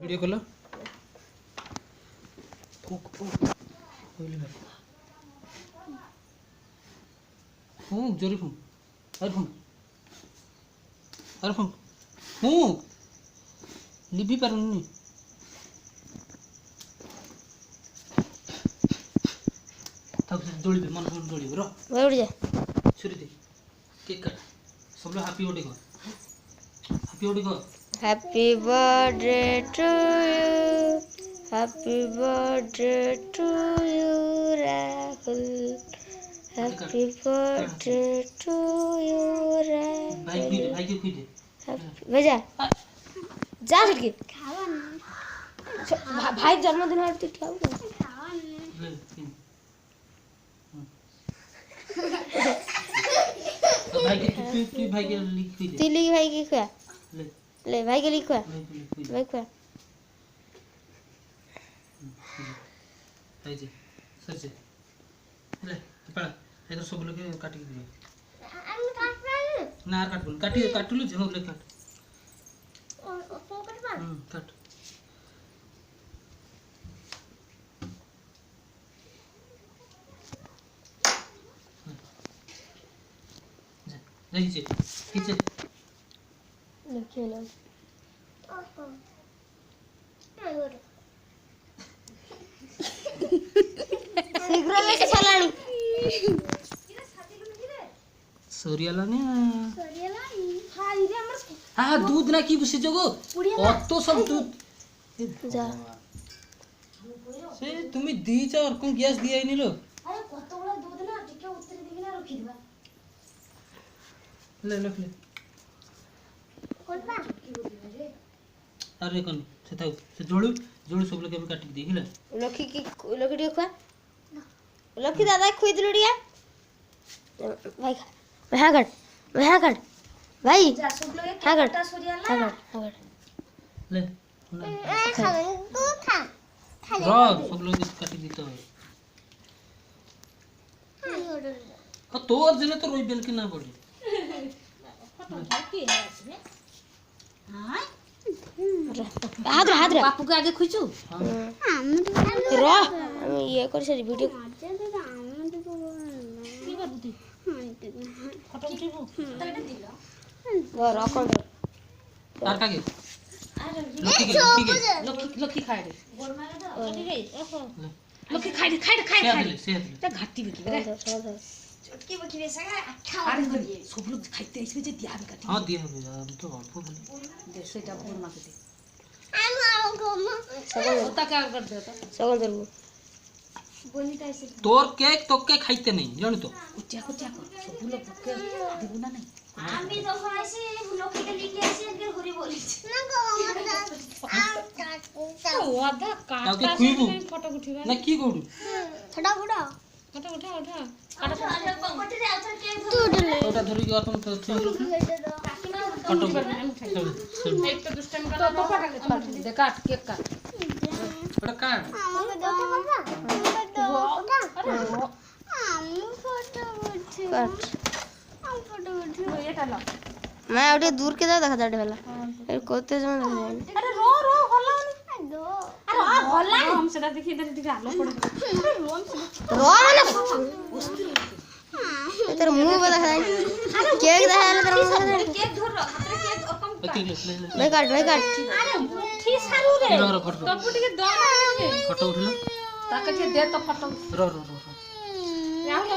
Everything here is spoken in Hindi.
वीडियो कॉल फूक फूक बोली ना फूक जोरी फूक अरे फूक फूक लिपि पारुनी तब जोड़ी दे मन मन जोड़ी रो उड़ जा छुरी दे केक काट सब लोग हैप्पी बर्थडे कर happy birthday to you happy birthday to you Rahul happy birthday to you Rahul भाई के खुद भेजा जा छटके भाई जन्मदिन है तू क्या भाई के लिख दे तू लिख भाई के क्या ले ले भाई के लिखवा भाई क्या भाई जी सर जी ले पड़ा इधर सब लोग काट के दिए ना काट बोल काट लो जम ले काट काट जा खींचे खेला शीघ्र लेके चलानी सरियाला ने हां दूध ना की बसे जगो অত सब दूध जा से তুমি দিছ আর কোন গ্যাস দিয়াই নিলো আরে কতগুলো দুধ না টিকে উত্তরে দিকে না রাখি দিবা ले ले কোনবা अरे कौन से था से जोड़ू सब लोग भी काट दी हिला लखी टिके खुआ लखी दादा खुई दिलु डिया भाई काट भाई जा सब लोग एक काटा सरियाला हाँ ले खा तू खा रो सब लोग काट दी तो तो और जने तो रोई बेल के ना पड़ी हाथ रे बापू के आगे खुचू रो ये कर सरी वीडियो फोटो उठिबो तैने दिलो वो रखो तार का के लकी खाए रे गोर मारे दो लकी गई ओहो लकी खाए दे से जा घाटी बिकी रे चटकी बकी रे सगा अरे सब लोग खाइते आइसे जे दिया भी काटी हां दिया हम तो अल्प बोले दे सेटा बोल माके दे सगल होता क्या कर दे तो सगल दरबो बोली कैसे तोर केक तो के खाइते नहीं जान तो कुचा सब लोग के दिबु ना नहीं আমি যখন আসি লক্ষ্মীকে লিখে আসি আজকে ঘুরি বলিস না গো ओ आधा ताके काटा खुइबू फोटो उठिबा ना की गोडू फटा फटा फोटो उठा काटा पकटे रे आउथर के धर ओटा धरि के अपन तो ठीक कटो एक तो दुष्टम का तो फोटो दे काट केक काट ओटा काट मैं उठे दूर के जा देखा जाटे वाला ए कोते जमा देखा अरे रो होला अरे होला हम सेटा देखि इधर दिखे आलो पड़े अरे रो माने तेरे मुंह पे देखा जाए केक देखा ले तेरे मुंह पे केक धर रो हाथ रे केक कम भाई काट अरे ठीक सारू रे रो फोटो तब टिके दो ना फोटो उठलो ताके दे तो फोटो रो राहुल